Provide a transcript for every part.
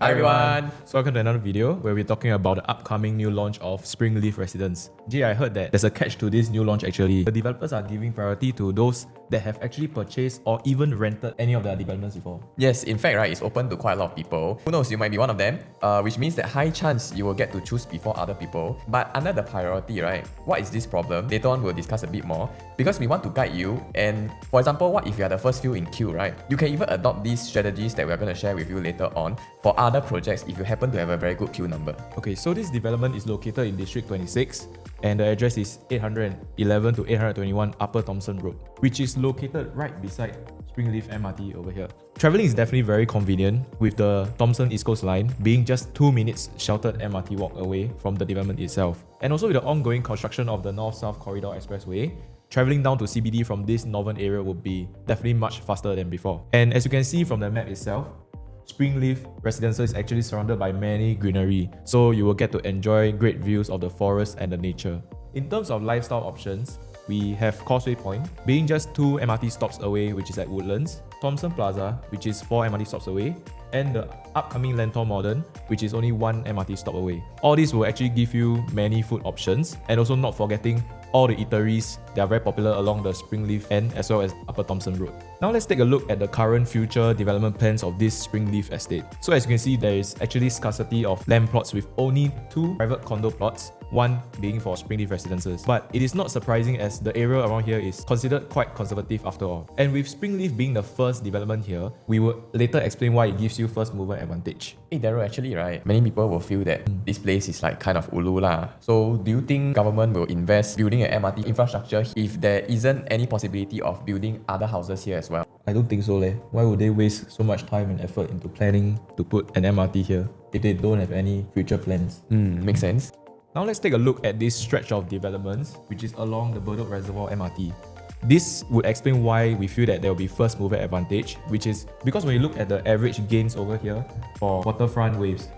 Hi everyone! So welcome to another video where we're talking about the upcoming new launch of Springleaf Residences. Jay, I heard that there's a catch to this new launch actually. The developers are giving priority to those that have actually purchased or even rented any of their developments before. Yes, in fact, right, it's open to quite a lot of people. Who knows, you might be one of them, which means that high chance you will get to choose before other people. But under the priority, right, what is this problem? Later on, we'll discuss a bit more because we want to guide you. And for example, what if you are the first few in queue, right? You can even adopt these strategies that we're going to share with you later on for other projects if you happen to have a very good queue number. Okay, so this development is located in District 26 and the address is 811 to 821 Upper Thomson Road, which is located right beside Springleaf MRT over here. Travelling is definitely very convenient with the Thomson East Coast Line being just 2 minutes sheltered MRT walk away from the development itself. And also with the ongoing construction of the North-South Corridor Expressway, travelling down to CBD from this northern area would be definitely much faster than before. And as you can see from the map itself, Springleaf Residences is actually surrounded by many greenery, so you will get to enjoy great views of the forest and the nature. In terms of lifestyle options, we have Causeway Point, being just 2 MRT stops away, which is at Woodlands, Thomson Plaza, which is 4 MRT stops away, and the upcoming Lentor Modern, which is only 1 MRT stop away. All these will actually give you many food options, and also not forgetting all the eateries that are very popular along the Springleaf end as well as Upper Thomson Road. Now let's take a look at the current future development plans of this Springleaf estate. So as you can see, there is actually scarcity of land plots with only 2 private condo plots, one being for Springleaf Residences. But it is not surprising as the area around here is considered quite conservative after all. And with Springleaf being the first development here, we will later explain why it gives you first mover advantage. Hey Daryl, actually, right, many people will feel that this place is like kind of ulu lah. So do you think government will invest building an MRT infrastructure if there isn't any possibility of building other houses here as well? I don't think so leh. Why would they waste so much time and effort into planning to put an MRT here if they don't have any future plans? Makes sense. Now let's take a look at this stretch of developments which is along the 𝒊𝒐𝒒𝒅𝒂𝒑𝒐𝒄𝒆 MRT. This would explain why we feel that there will be first mover advantage, which is because when you look at the average gains over here for waterfront waves,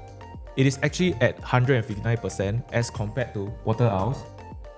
it is actually at 159% as compared to water aisles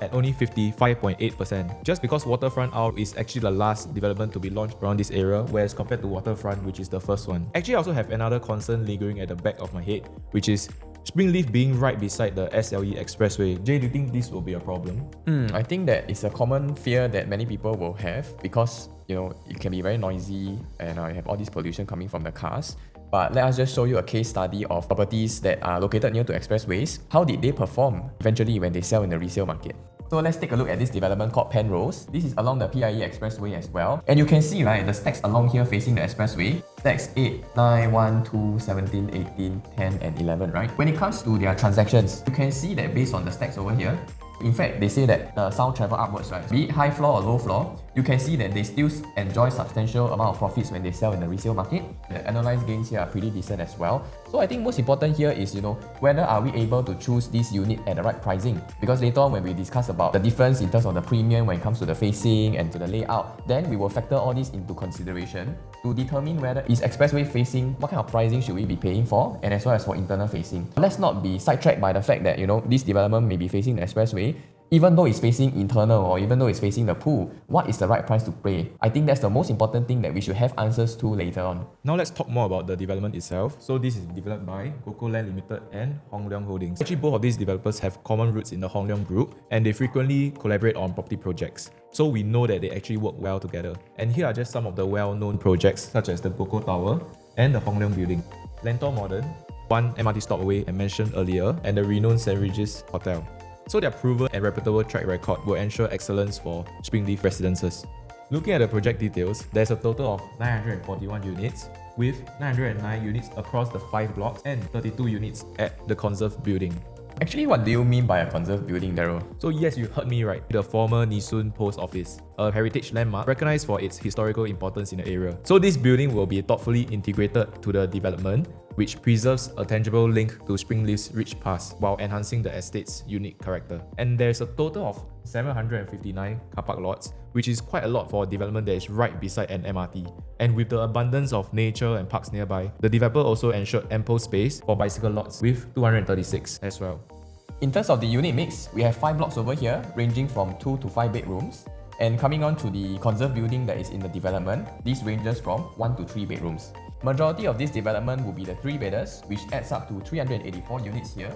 at only 55.8%. Just because waterfront aisle is actually the last development to be launched around this area, whereas compared to waterfront, which is the first one. Actually, I also have another concern lingering at the back of my head, which is Springleaf being right beside the SLE Expressway. Jay, do you think this will be a problem? I think that it's a common fear that many people will have because, you know, it can be very noisy and you have all this pollution coming from the cars. But let us just show you a case study of properties that are located near to expressways. How did they perform eventually when they sell in the resale market? So let's take a look at this development called Penrose. This is along the PIE Expressway as well. And you can see, right, the stacks along here facing the expressway. Stacks 8, 9, 1, 2, 17, 18, 10, and 11, right? When it comes to their transactions, you can see that based on the stacks over here, in fact, they say that the sound travel upwards, right? Be it high floor or low floor, you can see that they still enjoy substantial amount of profits when they sell in the resale market. The analyzed gains here are pretty decent as well. So I think most important here is, whether are we able to choose this unit at the right pricing? Because later on when we discuss about the difference in terms of the premium when it comes to the facing and to the layout, then we will factor all this into consideration to determine whether is expressway facing, what kind of pricing should we be paying for, and as well as for internal facing. Let's not be sidetracked by the fact that, this development may be facing the expressway. Even though it's facing internal or even though it's facing the pool, what is the right price to pay? I think that's the most important thing that we should have answers to later on. Now let's talk more about the development itself. So this is developed by Coco Land Limited and Hong Leong Holdings. Actually, both of these developers have common roots in the Hong Leong group and they frequently collaborate on property projects. So we know that they actually work well together. And here are just some of the well-known projects such as the Coco Tower and the Hong Leong Building. Lentor Modern, 1 MRT stop away I mentioned earlier, and the renowned St. Regis Hotel. So their proven and reputable track record will ensure excellence for Springleaf Residences. Looking at the project details, there's a total of 941 units, with 909 units across the 5 blocks and 32 units at the conserved building. Actually, what do you mean by a conserved building, Daryl? So yes, you heard me right. The former Nee-Soon Post Office, a heritage landmark recognized for its historical importance in the area. So this building will be thoughtfully integrated to the development, which preserves a tangible link to Springleaf's rich past while enhancing the estate's unique character. And there's a total of 759 car park lots, which is quite a lot for a development that is right beside an MRT. And with the abundance of nature and parks nearby, the developer also ensured ample space for bicycle lots with 236 as well. In terms of the unit mix, we have 5 blocks over here, ranging from 2 to 5 bedrooms. And coming on to the conserved building that is in the development, this ranges from 1 to 3 bedrooms. Majority of this development will be the 3-bedders, which adds up to 384 units here,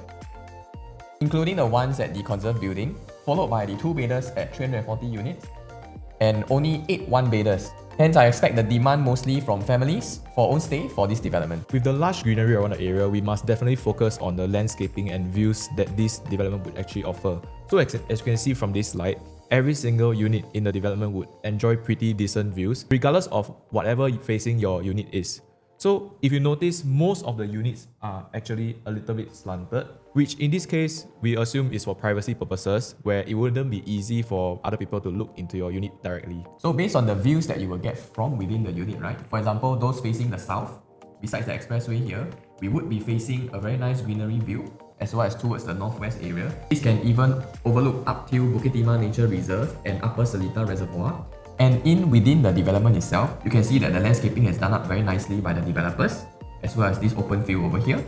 including the ones at the conserved building, followed by the 2-bedders at 340 units, and only 8 1-bedders. Hence, I expect the demand mostly from families for own stay for this development. With the large greenery around the area, we must definitely focus on the landscaping and views that this development would actually offer. So as you can see from this slide, every single unit in the development would enjoy pretty decent views, regardless of whatever facing your unit is. So if you notice, most of the units are actually a little bit slanted, which in this case, we assume is for privacy purposes, where it wouldn't be easy for other people to look into your unit directly. So based on the views that you will get from within the unit, right? For example, those facing the south, besides the expressway here, we would be facing a very nice greenery view, as well as towards the northwest area. This can even overlook up till 𝒊𝒓𝒂𝒑𝒐𝒓𝒆 Nature Reserve and 𝒊𝒓𝒂𝒂𝒐𝒓𝒆 Reservoir. And in within the development itself, you can see that the landscaping is done up very nicely by the developers, as well as this open field over here.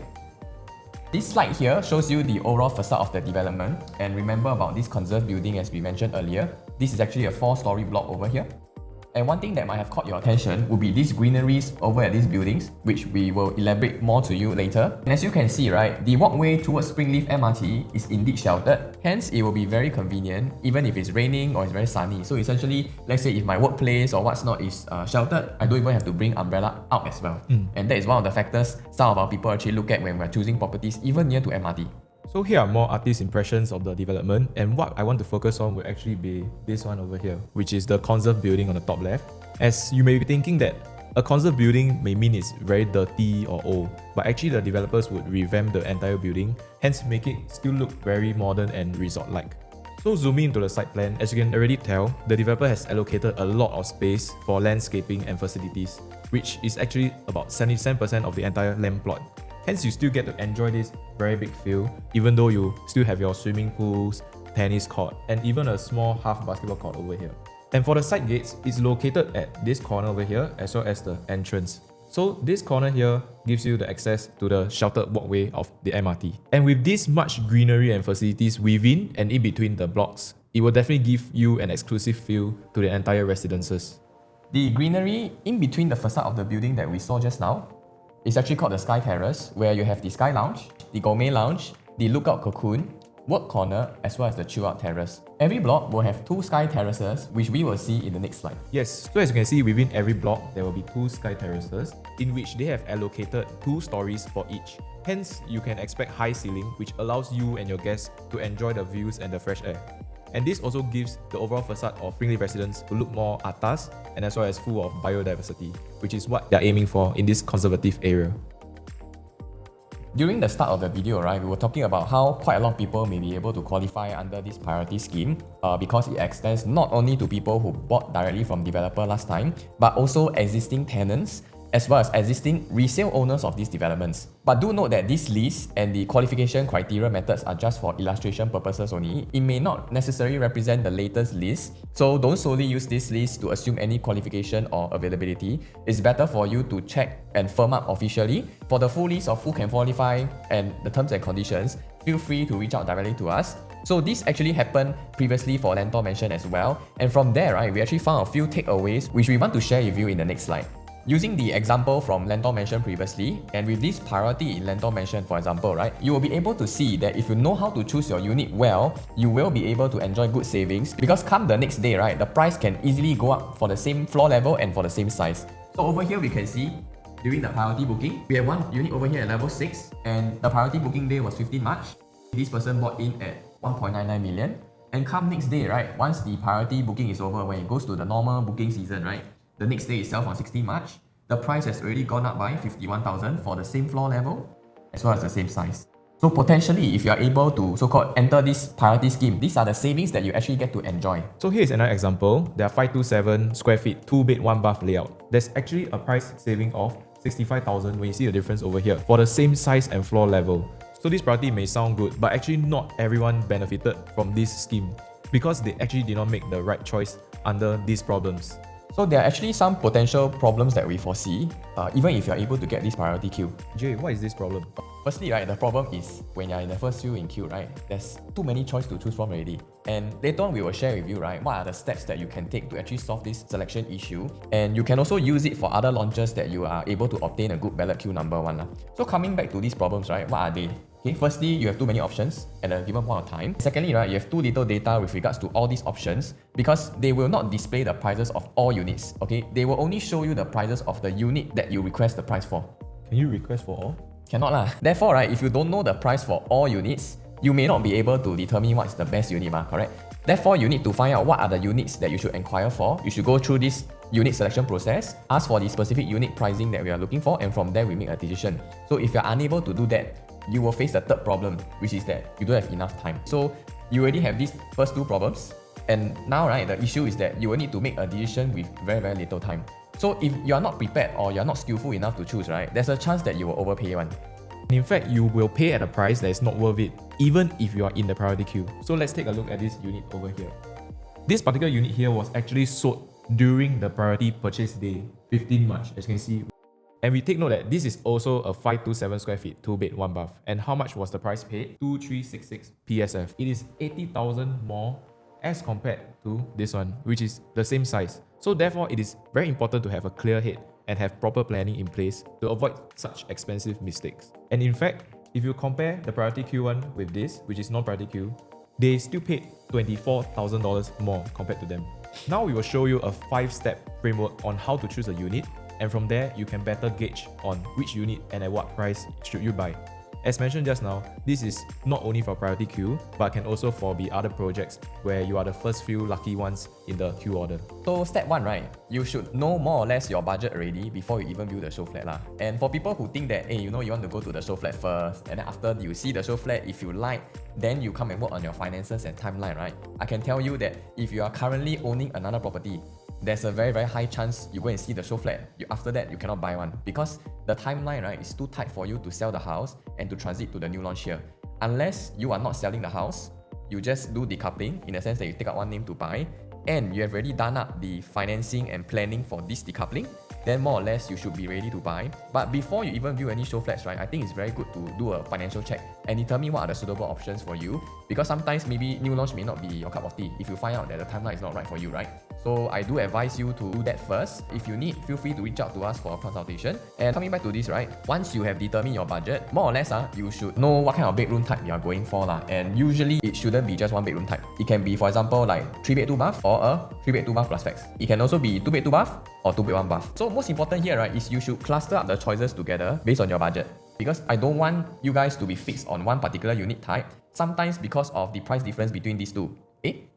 This slide here shows you the overall facade of the development, and remember about this conserved building as we mentioned earlier. This is actually a 4-story block over here. And one thing that might have caught your attention would be these greeneries over at these buildings, which we will elaborate more to you later. And as you can see, right, the walkway towards Springleaf MRT is indeed sheltered. Hence, it will be very convenient, even if it's raining or it's very sunny. So essentially, let's say if my workplace or what's not is sheltered, I don't even have to bring umbrella out as well. And that is one of the factors some of our people actually look at when we're choosing properties even near to MRT. So here are more artist impressions of the development, and what I want to focus on will actually be this one over here, which is the conserved building on the top left. As you may be thinking that a conserved building may mean it's very dirty or old, but actually the developers would revamp the entire building, hence make it still look very modern and resort-like. So zooming into the site plan, as you can already tell, the developer has allocated a lot of space for landscaping and facilities, which is actually about 77% of the entire land plot. Hence, you still get to enjoy this very big field, even though you still have your swimming pools, tennis court, and even a small half basketball court over here. And for the side gates, it's located at this corner over here, as well as the entrance. So this corner here gives you the access to the sheltered walkway of the MRT. And with this much greenery and facilities within and in between the blocks, it will definitely give you an exclusive feel to the entire residences. The greenery in between the facade of the building that we saw just now is actually called the Sky Terrace, where you have the Sky Lounge, the Gourmet Lounge, the Lookout Cocoon, Work Corner, as well as the Chill Out Terrace. Every block will have 2 Sky Terraces, which we will see in the next slide. Yes, so as you can see, within every block, there will be 2 Sky Terraces, in which they have allocated 2 stories for each. Hence, you can expect high ceiling, which allows you and your guests to enjoy the views and the fresh air. And this also gives the overall facade of Springleaf Residence to look more atas and as well as full of biodiversity, which is what they're aiming for in this conservative area. During the start of the video, right, we were talking about how quite a lot of people may be able to qualify under this priority scheme because it extends not only to people who bought directly from developer last time, but also existing tenants as well as existing resale owners of these developments. But do note that this list and the qualification criteria methods are just for illustration purposes only. It may not necessarily represent the latest list, so don't solely use this list to assume any qualification or availability. It's better for you to check and firm up officially. For the full list of who can qualify and the terms and conditions, feel free to reach out directly to us. So this actually happened previously for Lentor Mansion as well, and from there, right, we actually found a few takeaways which we want to share with you in the next slide. Using the example from Lentor Mansion previously, and with this priority in Lentor Mansion for example, right, you will be able to see that if you know how to choose your unit well, you will be able to enjoy good savings, because come the next day, right, the price can easily go up for the same floor level and for the same size. So over here we can see, during the priority booking, we have one unit over here at level 6, and the priority booking day was 15 March. This person bought in at 1.99 million, and come next day, right, once the priority booking is over, when it goes to the normal booking season, right, the next day itself on 16 March, the price has already gone up by 51,000 for the same floor level as well as the same size. So potentially, if you are able to so-called enter this priority scheme, these are the savings that you actually get to enjoy. So here's another example. There are 527 square feet, 2-bed, 1-bath layout. There's actually a price saving of 65,000 when you see the difference over here for the same size and floor level. So this priority may sound good, but actually not everyone benefited from this scheme because they actually did not make the right choice under these problems. So there are actually some potential problems that we foresee, even if you're able to get this priority queue. Jay, what is this problem? Firstly, right, the problem is when you're in the first few in queue, right, there's too many choice to choose from already. And later on, we will share with you, right, what are the steps that you can take to actually solve this selection issue. And you can also use it for other launches that you are able to obtain a good ballot queue number one. So coming back to these problems, right, what are they? Okay, firstly, you have too many options at a given point of time. Secondly, right, you have too little data with regards to all these options because they will not display the prices of all units. Okay, they will only show you the prices of the unit that you request the price for. Can you request for all? Cannot lah. Therefore, right, if you don't know the price for all units, you may not be able to determine what is the best unit, correct? Therefore, you need to find out what are the units that you should inquire for. You should go through this unit selection process, ask for the specific unit pricing that we are looking for, and from there we make a decision. So if you're unable to do that, you will face the third problem, which is that you don't have enough time. So you already have these first two problems, and now, right, the issue is that you will need to make a decision with very, very little time. So if you are not prepared or you are not skillful enough to choose, right, there's a chance that you will overpay one. In fact, you will pay at a price that is not worth it, even if you are in the priority queue. So let's take a look at this unit over here. This particular unit here was actually sold during the priority purchase day, 15 March, as you can see. And we take note that this is also a 527 square feet, 2 bed, 1 bath. And how much was the price paid? 2366 PSF. It is 80,000 more as compared to this one, which is the same size. So therefore, it is very important to have a clear head and have proper planning in place to avoid such expensive mistakes. And in fact, if you compare the priority queue one with this, which is non-priority queue, they still paid $24,000 more compared to them. Now we will show you a 5-step framework on how to choose a unit, and from there you can better gauge on which unit and at what price should you buy. As mentioned just now, this is not only for priority queue, but can also for the other projects where you are the first few lucky ones in the queue order. So step 1, right, you should know more or less your budget already before you even view the show flat lah. And for people who think that, hey, you want to go to the show flat first, and then after you see the show flat, if you like, then you come and work on your finances and timeline, right? I can tell you that if you are currently owning another property, there's a very, very high chance you go and see the show flat. After that, you cannot buy one because the timeline, right, is too tight for you to sell the house and to transit to the new launch here. Unless you are not selling the house, you just do decoupling in the sense that you take out one name to buy, and you have already done up the financing and planning for this decoupling, then more or less you should be ready to buy. But before you even view any show flats, right, I think it's very good to do a financial check and determine what are the suitable options for you, because sometimes maybe new launch may not be your cup of tea if you find out that the timeline is not right for you, right? So I do advise you to do that first. If you need, feel free to reach out to us for a consultation. And coming back to this, right, once you have determined your budget, more or less, you should know what kind of bedroom type you are going for lah. And usually it shouldn't be just one bedroom type. It can be, for example, like 3 bed 2 bath or a 3 bed 2 bath plus flex. It can also be 2 bed 2 bath or 2 bed 1 bath. So most important here, right, is you should cluster up the choices together based on your budget. Because I don't want you guys to be fixed on one particular unit type. Sometimes because of the price difference between these two,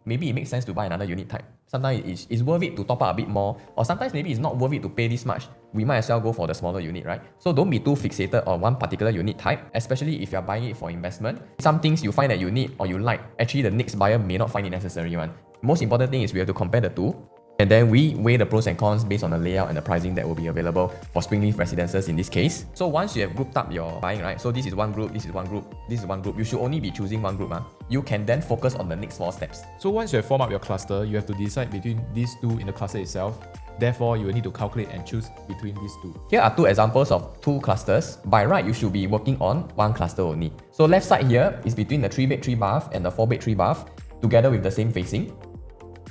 maybe it makes sense to buy another unit type. Sometimes it's worth it to top up a bit more, or sometimes maybe it's not worth it to pay this much. We might as well go for the smaller unit, right? So don't be too fixated on one particular unit type, especially if you're buying it for investment. Some things you find that you need or you like, actually the next buyer may not find it necessary one. Most important thing is we have to compare the two. And then we weigh the pros and cons based on the layout and the pricing that will be available for Springleaf Residences in this case. So once you have grouped up your buying, right? So this is one group, this is one group, this is one group. You should only be choosing one group. You can then focus on the next 4 steps. So once you have formed up your cluster, you have to decide between these two in the cluster itself. Therefore, you will need to calculate and choose between these two. Here are 2 examples of 2 clusters. By right, you should be working on one cluster only. So left side here is between the 3 bed 3 bath and the 4 bed 3 bath together with the same facing.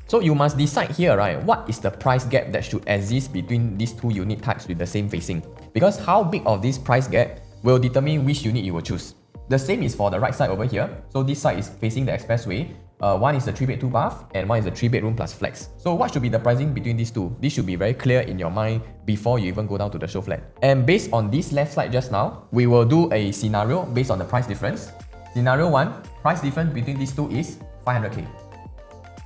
So you must decide here, right, what is the price gap that should exist between these 2 unit types with the same facing. Because how big of this price gap will determine which unit you will choose. The same is for the right side over here. So this side is facing the Expressway. One is the 3 bed 2 bath and one is the 3 bedroom plus flex. So what should be the pricing between these two? This should be very clear in your mind before you even go down to the show flat. And based on this left slide just now, we will do a scenario based on the price difference. Scenario 1, price difference between these two is 500k.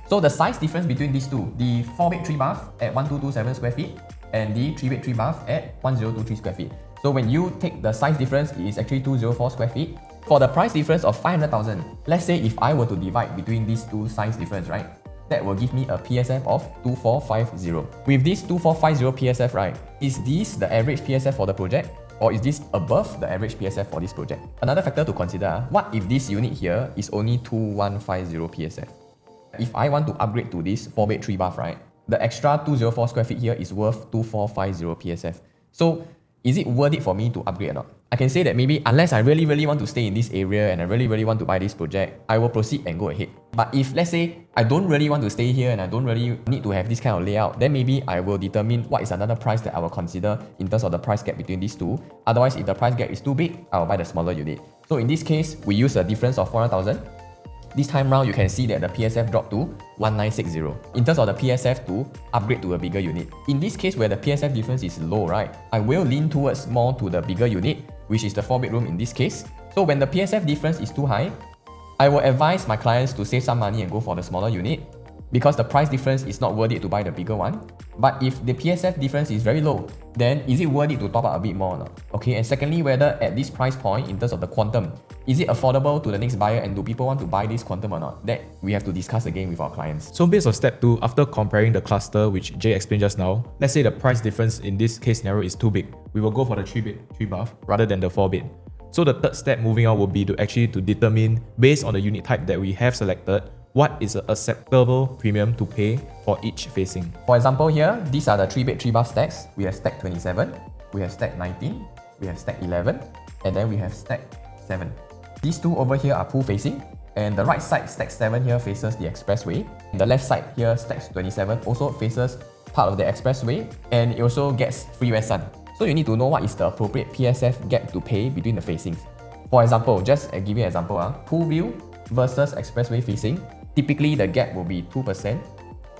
So the size difference between these two, the 4 bed 3 bath at 1227 square feet and the 3 bed 3 bath at 1023 square feet. So when you take the size difference, it is actually 204 square feet. For the price difference of 500,000, let's say if I were to divide between these two size difference, right, that will give me a PSF of 2450. With this 2450 PSF, right, is this the average PSF for the project? Or is this above the average PSF for this project? Another factor to consider, what if this unit here is only 2150 PSF? If I want to upgrade to this 4 bed 3 bath, right, the extra 204 square feet here is worth 2450 PSF. So is it worth it for me to upgrade or not? I can say that maybe unless I really want to stay in this area and I really want to buy this project, I will proceed and go ahead. But if let's say I don't really want to stay here and I don't really need to have this kind of layout, then maybe I will determine what is another price that I will consider in terms of the price gap between these two. Otherwise, if the price gap is too big, I will buy the smaller unit. So in this case, we use a difference of 400,000. This time round, you can see that the PSF dropped to 1960 in terms of the PSF to upgrade to a bigger unit. In this case where the PSF difference is low, right, I will lean towards more to the bigger unit, which is the 4-bedroom in this case. So when the PSF difference is too high, I will advise my clients to save some money and go for the smaller unit because the price difference is not worth it to buy the bigger one. But if the PSF difference is very low, then is it worth it to top up a bit more or not? Okay, and secondly, whether at this price point in terms of the quantum, is it affordable to the next buyer and do people want to buy this quantum or not? That we have to discuss again with our clients. So based on step 2, after comparing the cluster which Jay explained just now, let's say the price difference in this case scenario is too big. We will go for the 3-bed, 3-bath rather than the 4-bed. So the third step moving on will be to actually determine based on the unit type that we have selected, what is an acceptable premium to pay for each facing. For example here, these are the 3-bed, 3-bath stacks. We have stack 27, we have stack 19, we have stack 11, and then we have stack 7. These two over here are pool facing, and the right side stack 7 here faces the expressway. The left side here stacks 27 also faces part of the expressway, and it also gets free west sun. So you need to know what is the appropriate PSF gap to pay between the facings. For example, just give you an example, pool view versus expressway facing. Typically, the gap will be 2%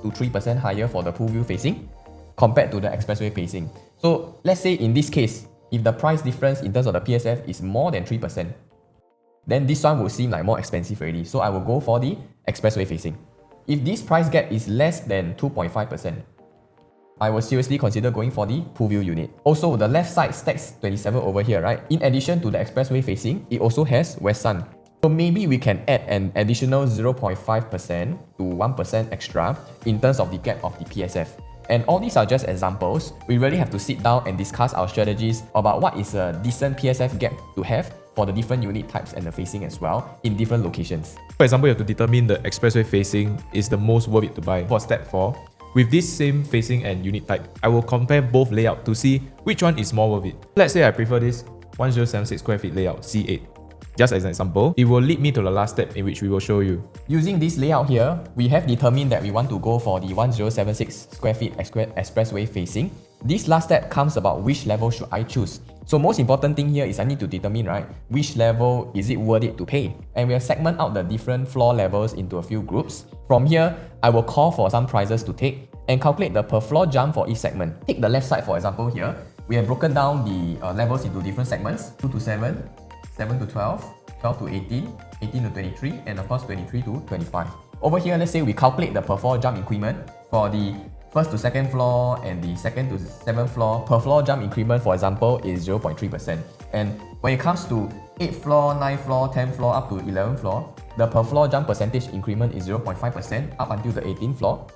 to 3% higher for the pool view facing compared to the expressway facing. So let's say in this case, if the price difference in terms of the PSF is more than 3%, then this one will seem like more expensive already. So I will go for the expressway facing. If this price gap is less than 2.5%, I will seriously consider going for the pool view unit. Also, the left side stacks 27 over here, right? In addition to the expressway facing, it also has west sun. So maybe we can add an additional 0.5% to 1% extra in terms of the gap of the PSF. And all these are just examples. We really have to sit down and discuss our strategies about what is a decent PSF gap to have for the different unit types and the facing as well in different locations. For example, you have to determine the expressway facing is the most worth it to buy. For step 4, with this same facing and unit type, I will compare both layout to see which one is more worth it. Let's say I prefer this 1076 square feet layout C8. Just as an example, it will lead me to the last step in which we will show you. Using this layout here, we have determined that we want to go for the 1076 square feet expressway facing. This last step comes about which level should I choose. So most important thing here is I need to determine, right, which level is it worth it to pay. And we'll segment out the different floor levels into a few groups. From here, I will call for some prices to take and calculate the per floor jump for each segment. Take the left side for example here. We have broken down the levels into different segments, 2 to 7, 7 to 12, 12 to 18, 18 to 23, and of course 23 to 25. Over here, let's say we calculate the per floor jump increment for the first to second floor and the second to seventh floor. Per floor jump increment, for example, is 0.3%. And when it comes to 8th floor, 9th floor, 10th floor, up to 11th floor, the per floor jump percentage increment is 0.5% up until the 18th floor.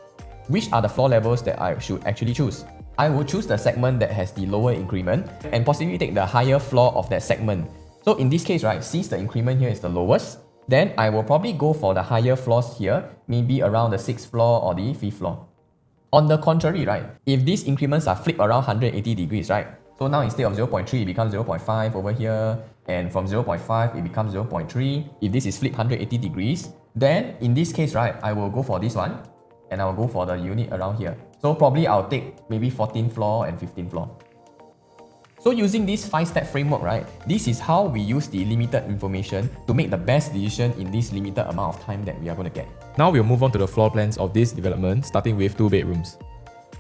Which are the floor levels that I should actually choose? I will choose the segment that has the lower increment and possibly take the higher floor of that segment. So in this case, right, since the increment here is the lowest, then I will probably go for the higher floors here, maybe around the 6th floor or the 5th floor. On the contrary, right, if these increments are flipped around 180 degrees, right, so now instead of 0.3, it becomes 0.5 over here, and from 0.5, it becomes 0.3. If this is flipped 180 degrees, then in this case, right, I will go for this one, and I will go for the unit around here. So probably I'll take maybe 14th floor and 15th floor. So using this 5-step framework, right, this is how we use the limited information to make the best decision in this limited amount of time that we are going to get. Now we'll move on to the floor plans of this development, starting with 2 bedrooms.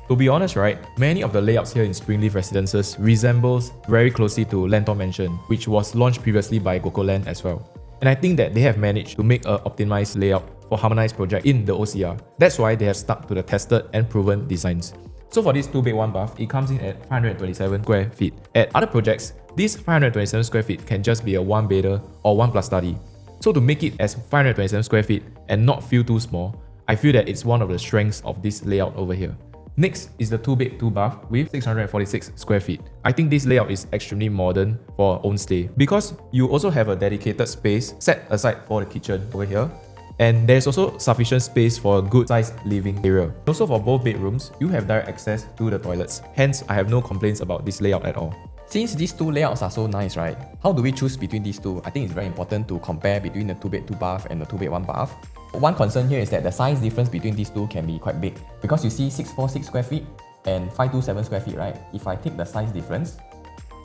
To be honest, right, many of the layouts here in Springleaf Residences resembles very closely to Lentor Mansion, which was launched previously by 𝒂𝒂𝒊𝒄𝒂𝒄 as well. And I think that they have managed to make an optimized layout for harmonized project in the OCR. That's why they have stuck to the tested and proven designs. So for this 2-bed 1-bath, it comes in at 527 square feet. At other projects, this 527 square feet can just be a 1-bedder or 1+ study. So to make it as 527 square feet and not feel too small, I feel that it's one of the strengths of this layout over here. Next is the 2-bed 2-bath with 646 square feet. I think this layout is extremely modern for own stay because you also have a dedicated space set aside for the kitchen over here. And there's also sufficient space for a good sized living area. Also for both bedrooms, you have direct access to the toilets. Hence, I have no complaints about this layout at all. Since these two layouts are so nice, right? How do we choose between these two? I think it's very important to compare between the 2-bed 2-bath and the 2-bed 1-bath. One concern here is that the size difference between these two can be quite big because you see 646 square feet and 527 square feet, right? If I take the size difference,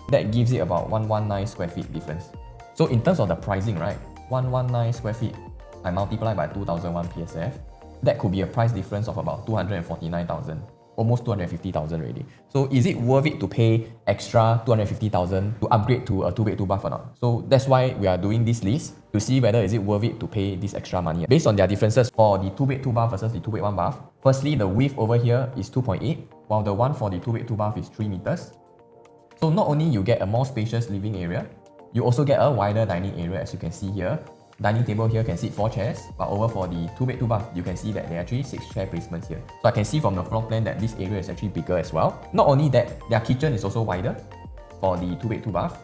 that gives it about 119 square feet difference. So in terms of the pricing, right? 119 square feet, I multiply by 2001 PSF, that could be a price difference of about 249,000, almost 250,000 already. So is it worth it to pay extra 250,000 to upgrade to a 2-bed 2-bath or not? So that's why we are doing this list to see whether is it worth it to pay this extra money. Based on their differences for the 2-bed 2-bath versus the 2-bed 1-bath, firstly, the width over here is 2.8, while the one for the 2-bed 2-bath is 3 meters. So not only you get a more spacious living area, you also get a wider dining area, as you can see here. Dining table here can sit 4 chairs, but over for the 2-bed 2-bath, you can see that there are actually 6 chair placements here. So I can see from the floor plan that this area is actually bigger as well. Not only that, their kitchen is also wider for the 2-bed 2-bath.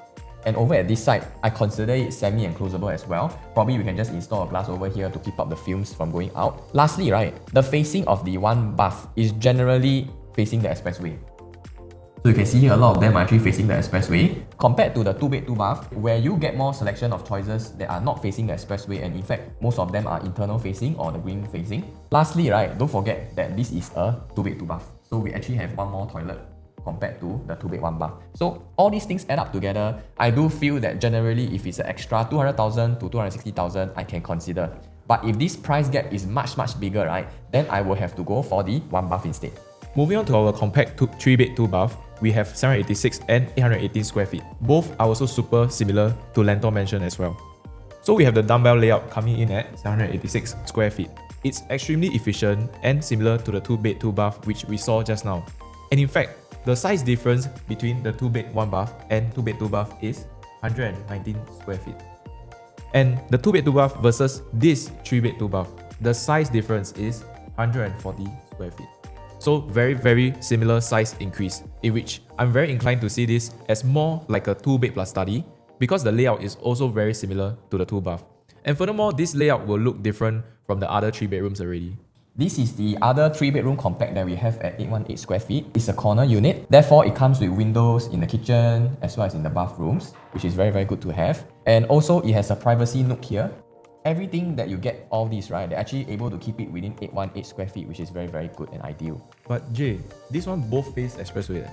And over at this side, I consider it semi-enclosable as well. Probably we can just install a glass over here to keep up the fumes from going out. Lastly, right, the facing of the 1-bath is generally facing the expressway. So you can see here a lot of them are actually facing the expressway compared to the 2-bed 2-bath where you get more selection of choices that are not facing the expressway, and in fact most of them are internal facing or the green facing. Lastly, right, don't forget that this is a 2-bed 2-bath. So we actually have one more toilet compared to the 2-bed 1-bath. So all these things add up together. I do feel that generally if it's an extra 200,000 to 260,000, I can consider. But if this price gap is much bigger, right, then I will have to go for the 1-bath instead. Moving on to our compact 3-bed 2-bath, we have 786 and 818 square feet. Both are also super similar to Lentor Mansion as well. So we have the dumbbell layout coming in at 786 square feet. It's extremely efficient and similar to the 2-bed 2-bath which we saw just now. And in fact, the size difference between the 2-bed 1-bath and 2-bed 2-bath is 119 square feet. And the 2-bed 2-bath versus this 3-bed 2-bath, the size difference is 140 square feet. So very similar size increase, in which I'm very inclined to see this as more like a 2-bed plus study because the layout is also very similar to the 2-bath. And furthermore, this layout will look different from the other 3 bedrooms already. This is the other 3-bedroom compact that we have at 818 square feet. It's a corner unit. Therefore, it comes with windows in the kitchen as well as in the bathrooms, which is very good to have. And also, it has a privacy nook here. Everything that you get, all these, right, they're actually able to keep it within 818 square feet, which is very good and ideal. But Jay, this one both face expressway.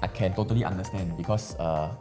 I can totally understand because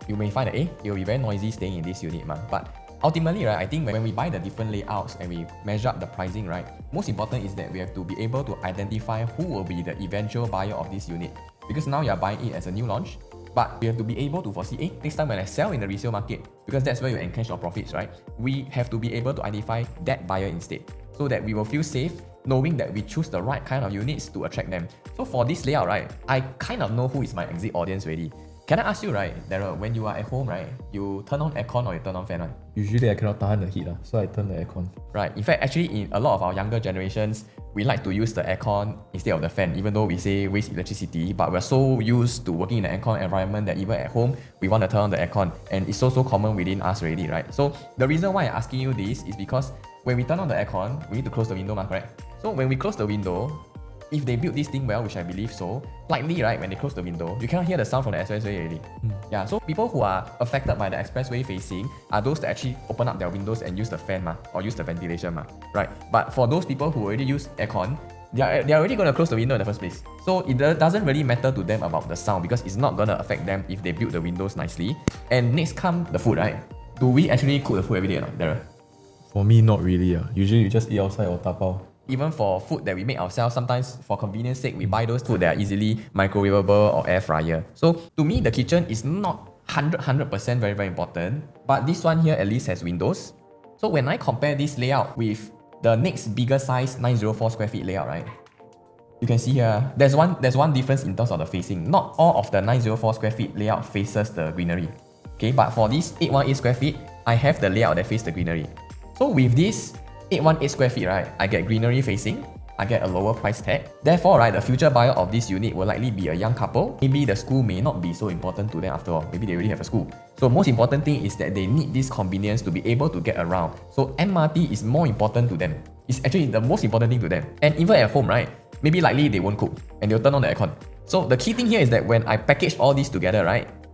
you may find that it will be very noisy staying in this unit, but ultimately, right, I think when we buy the different layouts and we measure up the pricing, right, most important is that we have to be able to identify who will be the eventual buyer of this unit. Because now you're buying it as a new launch, but we have to be able to foresee, next time when I sell in the resale market, because that's where you encash your profits, right? We have to be able to identify that buyer instead, so that we will feel safe knowing that we choose the right kind of units to attract them. So for this layout, right, I kind of know who is my exit audience already. Can I ask you, right, Daryl, when you are at home, right, you turn on aircon or you turn on fan, right? Usually I cannot tahan the heat, so I turn the aircon. Right. In fact, actually, in a lot of our younger generations, we like to use the aircon instead of the fan, even though we say waste electricity, but we're so used to working in an aircon environment that even at home, we want to turn on the aircon, and it's so common within us already, right? So the reason why I'm asking you this is because when we turn on the aircon, we need to close the window, correct? So when we close the window, if they build this thing well, which I believe so, likely, right, when they close the window, you cannot hear the sound from the expressway already. Yeah, so people who are affected by the expressway facing are those that actually open up their windows and use the fan, or use the ventilation, right? But for those people who already use aircon, they're already going to close the window in the first place. So it doesn't really matter to them about the sound because it's not going to affect them if they build the windows nicely. And next come the food, right? Do we actually cook the food every day or not, Daryl? For me, not really. Usually you just eat outside or tapao. Even for food that we make ourselves, sometimes for convenience sake, we buy those food that are easily microwavable or air fryer. So to me, the kitchen is not 100% very important, but this one here at least has windows. So when I compare this layout with the next bigger size 904 square feet layout, right, you can see here, there's one difference in terms of the facing. Not all of the 904 square feet layout faces the greenery. Okay, but for this 818 square feet, I have the layout that faces the greenery. So with this 818 square feet, right, I get greenery facing, I get a lower price tag. Therefore, right, the future buyer of this unit will likely be a young couple. Maybe the school may not be so important to them after all. Maybe they already have a school. So most important thing is that they need this convenience to be able to get around. So MRT is more important to them. It's actually the most important thing to them. And even at home, right, maybe likely they won't cook and they'll turn on the aircon. So the key thing here is that when I package all this together, right,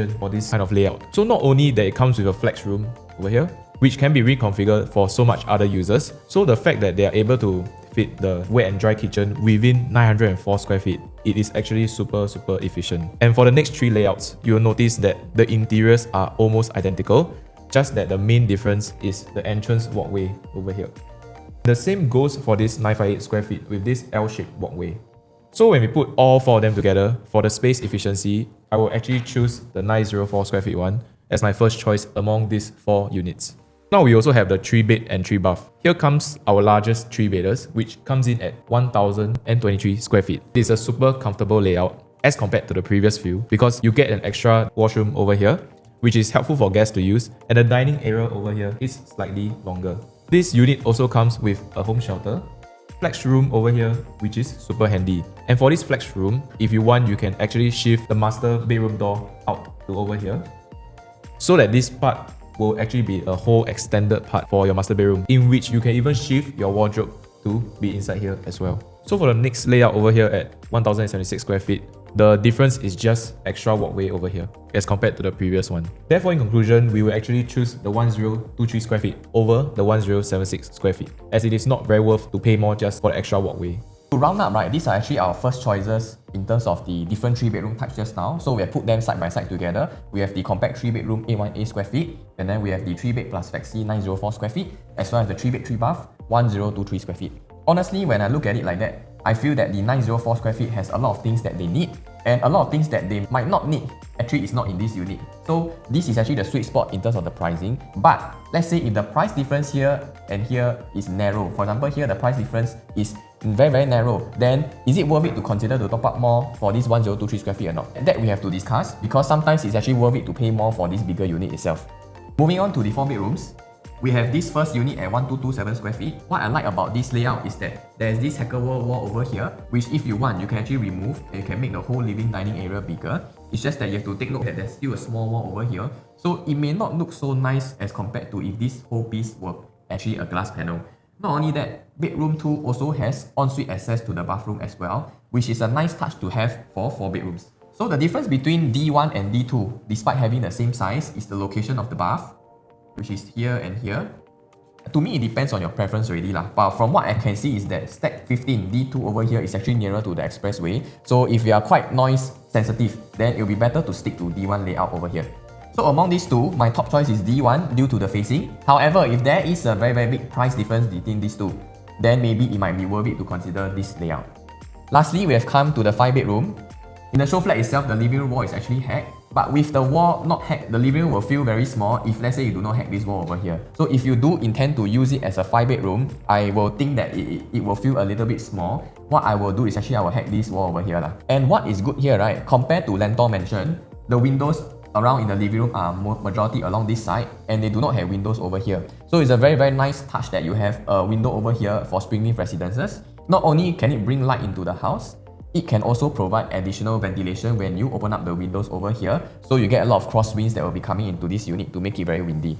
specification for this kind of layout. So not only that it comes with a flex room over here, which can be reconfigured for so much other users, so the fact that they are able to fit the wet and dry kitchen within 904 square feet, it is actually super efficient. And for the next 3 layouts, you will notice that the interiors are almost identical, just that the main difference is the entrance walkway over here. The same goes for this 958 square feet with this L-shaped walkway. So when we put all 4 of them together, for the space efficiency, I will actually choose the 904 square feet one as my first choice among these 4 units. Now we also have the 3-bed and 3-bath. Here comes our largest 3-bedders, which comes in at 1023 square feet. It is a super comfortable layout as compared to the previous few because you get an extra washroom over here, which is helpful for guests to use, and the dining area over here is slightly longer. This unit also comes with a home shelter, flex room over here, which is super handy. And for this flex room, if you want, you can actually shift the master bedroom door out to over here, so that this part will actually be a whole extended part for your master bedroom, in which you can even shift your wardrobe to be inside here as well. So for the next layout over here at 1076 square feet, the difference is just extra walkway over here as compared to the previous one. Therefore, in conclusion, we will actually choose the 1023 square feet over the 1076 square feet, as it is not very worth to pay more just for the extra walkway. To round up, right, these are actually our first choices in terms of the different 3-bedroom types just now. So we have put them side by side together. We have the compact 3-bedroom A1A square feet, and then we have the 3-bed plus flexi 904 square feet, as well as the 3-bed 3-bath 1023 square feet. Honestly, when I look at it like that, I feel that the 904 square feet has a lot of things that they need, and a lot of things that they might not need actually is not in this unit. So this is actually the sweet spot in terms of the pricing. But let's say if the price difference here and here is narrow, for example here the price difference is very narrow, then is it worth it to consider to top up more for this 1023 square feet or not? And that we have to discuss, because sometimes it's actually worth it to pay more for this bigger unit itself. Moving on to the 4 bedrooms, we have this first unit at 1227 square feet. What I like about this layout is that there is this hacker wall over here, which if you want, you can actually remove and you can make the whole living dining area bigger. It's just that you have to take note that there's still a small wall over here, so it may not look so nice as compared to if this whole piece were actually a glass panel. Not only that, bedroom 2 also has ensuite access to the bathroom as well, which is a nice touch to have for 4 bedrooms. So the difference between D1 and D2, despite having the same size, is the location of the bath, which is here and here. To me, it depends on your preference already lah. But from what I can see is that stack 15 D2 over here is actually nearer to the expressway. So if you are quite noise sensitive, then it will be better to stick to D1 layout over here. So among these two, my top choice is D1 due to the facing. However, if there is a very big price difference between these two, then maybe it might be worth it to consider this layout. Lastly, we have come to the 5-bedroom. In the show flat itself, the living room wall is actually hacked. But with the wall not hacked, the living room will feel very small if let's say you do not hack this wall over here. So if you do intend to use it as a 5-bedroom, I will think that it will feel a little bit small. What I will do is actually I will hack this wall over here lah. And what is good here, right, compared to Lentor Mansion, the windows around in the living room are majority along this side, and they do not have windows over here. So it's a very nice touch that you have a window over here for Springleaf Residences. Not only can it bring light into the house, it can also provide additional ventilation when you open up the windows over here, so you get a lot of cross winds that will be coming into this unit to make it very windy.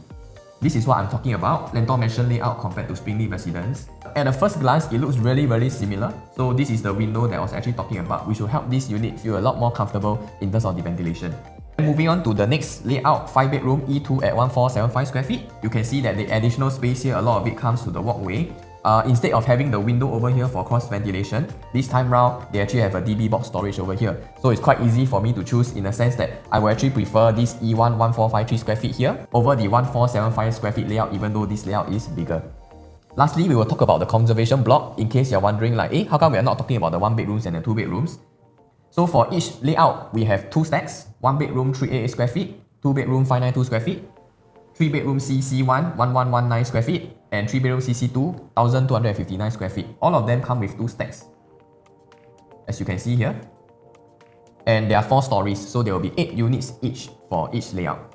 This is what I'm talking about, Lentor Mansion layout compared to Springleaf Residence. At the first glance, it looks really similar. So this is the window that I was actually talking about, which will help this unit feel a lot more comfortable in terms of the ventilation. Moving on to the next layout, 5-bedroom E2 at 1475 square feet. You can see that the additional space here, a lot of it comes to the walkway. Instead of having the window over here for cross ventilation, this time round they actually have a DB box storage over here. So it's quite easy for me to choose, in the sense that I will actually prefer this E1 1453 square feet here over the 1475 square feet layout, even though this layout is bigger. Lastly, we will talk about the conservation block, in case you're wondering like, how come we are not talking about the 1-bedrooms and the 2-bedrooms? So for each layout, we have 2 stacks, 1-bedroom 388 square feet, 2-bedroom 592 square feet, 3-bedroom CC1 1119 square feet, and 3-bedroom CC2 1259 square feet. All of them come with 2 stacks, as you can see here. and there are 4 stories, so there will be 8 units each for each layout.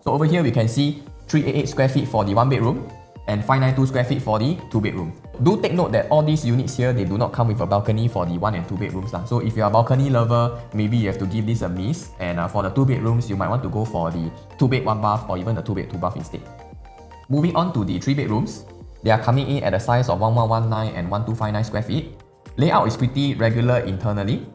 So over here we can see 388 square feet for the 1 bedroom and 592 square feet for the 2 bedroom. Do take note that all these units here, they do not come with a balcony for the 1 and 2 bedrooms. So if you're a balcony lover, maybe you have to give this a miss, and for the 2 bedrooms, you might want to go for the 2 bed 1 bath or even the 2 bed 2 bath instead. Moving on to the 3 bedrooms, they are coming in at a size of 1119 and 1259 square feet. Layout is pretty regular internally.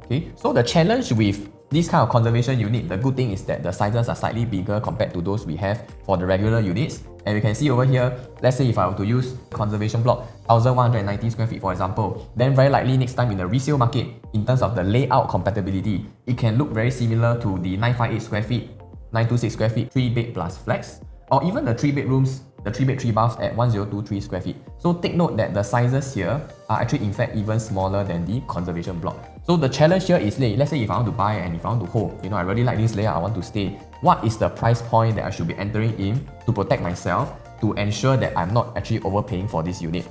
Okay, so the challenge with this kind of conservation unit, the good thing is that the sizes are slightly bigger compared to those we have for the regular units. And you can see over here, let's say if I were to use conservation block 1190 square feet for example, then very likely next time in the resale market, in terms of the layout compatibility, it can look very similar to the 958 square feet, 926 square feet, 3 bed plus flex, or even the 3 bedrooms, the 3 bed 3 baths at 1023 square feet. So take note that the sizes here are actually in fact even smaller than the conservation block. So the challenge here is, let's say if I want to buy and if I want to hold, I really like this layout, I want to stay, what is the price point that I should be entering in to protect myself, to ensure that I'm not actually overpaying for this unit?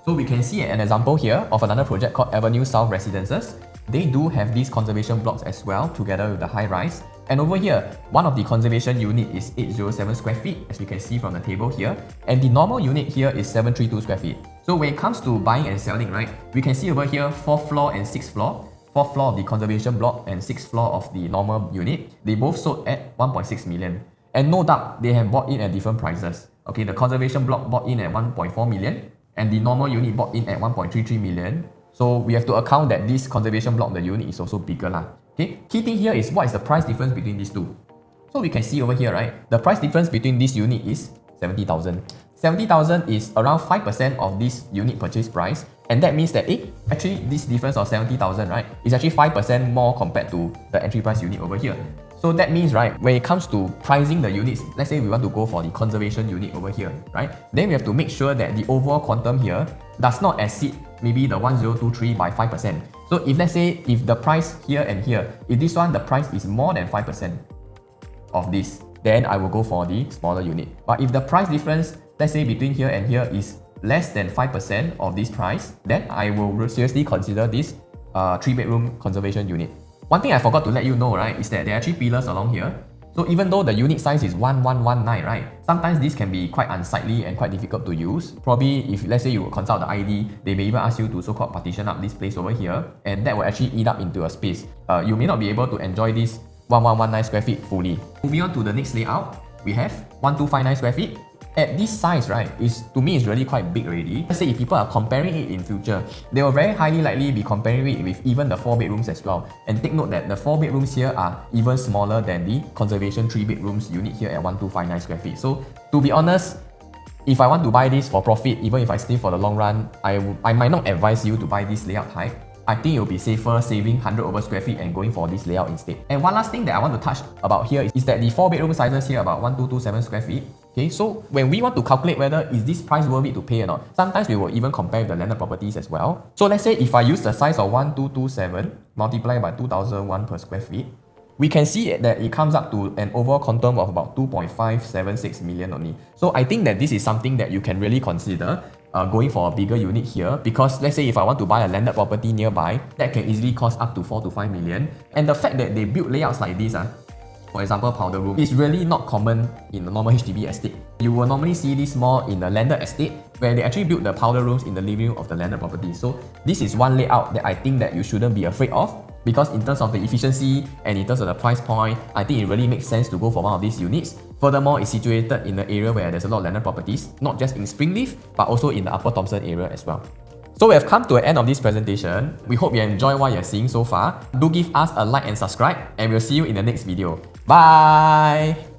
So we can see an example here of another project called 𝑭𝒊𝒏𝒈𝒂𝒑𝒐𝒄𝒆 Residences. They do have these conservation blocks as well, together with the high rise. And over here, one of the conservation unit is 807 square feet, as we can see from the table here. And the normal unit here is 732 square feet. So when it comes to buying and selling, right, we can see over here 4th floor and 6th floor. 4th floor of the conservation block and 6th floor of the normal unit. They both sold at 1.6 million. And no doubt, they have bought in at different prices. Okay, the conservation block bought in at 1.4 million and the normal unit bought in at 1.33 million. So we have to account that this conservation block, the unit is also bigger lah. Okay, key thing here is what is the price difference between these two. So we can see over here, right, the price difference between this unit is 70,000. 70,000 is around 5% of this unit purchase price, and that means that actually this difference of 70,000, right, is actually 5% more compared to the entry price unit over here. So that means, right, when it comes to pricing the units, let's say we want to go for the conservation unit over here, right, then we have to make sure that the overall quantum here does not exceed maybe the 1023 by 5%. So if let's say if the price here and here, if this one the price is more than 5% of this, then I will go for the smaller unit. But if the price difference, let's say between here and here, is less than 5% of this price, then I will seriously consider this 3-bedroom conservation unit. One thing I forgot to let you know, right, is that there are 3 pillars along here. So even though the unit size is 1119, right, sometimes this can be quite unsightly and quite difficult to use. Probably if let's say you consult the ID, they may even ask you to so-called partition up this place over here, and that will actually eat up into a space. You may not be able to enjoy this 1119 square feet fully. Moving on to the next layout, we have 1259 square feet. At this size, right, to me is really quite big already. Let's say if people are comparing it in future, they will very highly likely be comparing it with even the 4 bedrooms as well. And take note that the 4 bedrooms here are even smaller than the conservation 3 bedrooms unit here at 1259 square feet. So to be honest, if I want to buy this for profit, even if I stay for the long run, I might not advise you to buy this layout type. I think it will be safer saving 100 over square feet and going for this layout instead. And one last thing that I want to touch about here is that the 4 bedroom sizes here about 1227 square feet. Okay, so when we want to calculate whether is this price worth it to pay or not, sometimes we will even compare with the landed properties as well. So let's say if I use the size of 1227 multiplied by 2001 per square feet, we can see that it comes up to an overall quantum of about 2.576 million only. So I think that this is something that you can really consider going for a bigger unit here, because let's say if I want to buy a landed property nearby, that can easily cost up to 4 to 5 million. And the fact that they build layouts like this, for example, powder room, is really not common in the normal HDB estate. You will normally see this more in the landed estate, where they actually build the powder rooms in the living room of the landed property. So this is one layout that I think that you shouldn't be afraid of, because in terms of the efficiency and in terms of the price point, I think it really makes sense to go for one of these units. Furthermore, it's situated in the area where there's a lot of landed properties, not just in Springleaf, but also in the Upper Thomson area as well. So we have come to the end of this presentation. We hope you enjoy what you're seeing so far. Do give us a like and subscribe, and we'll see you in the next video. Bye!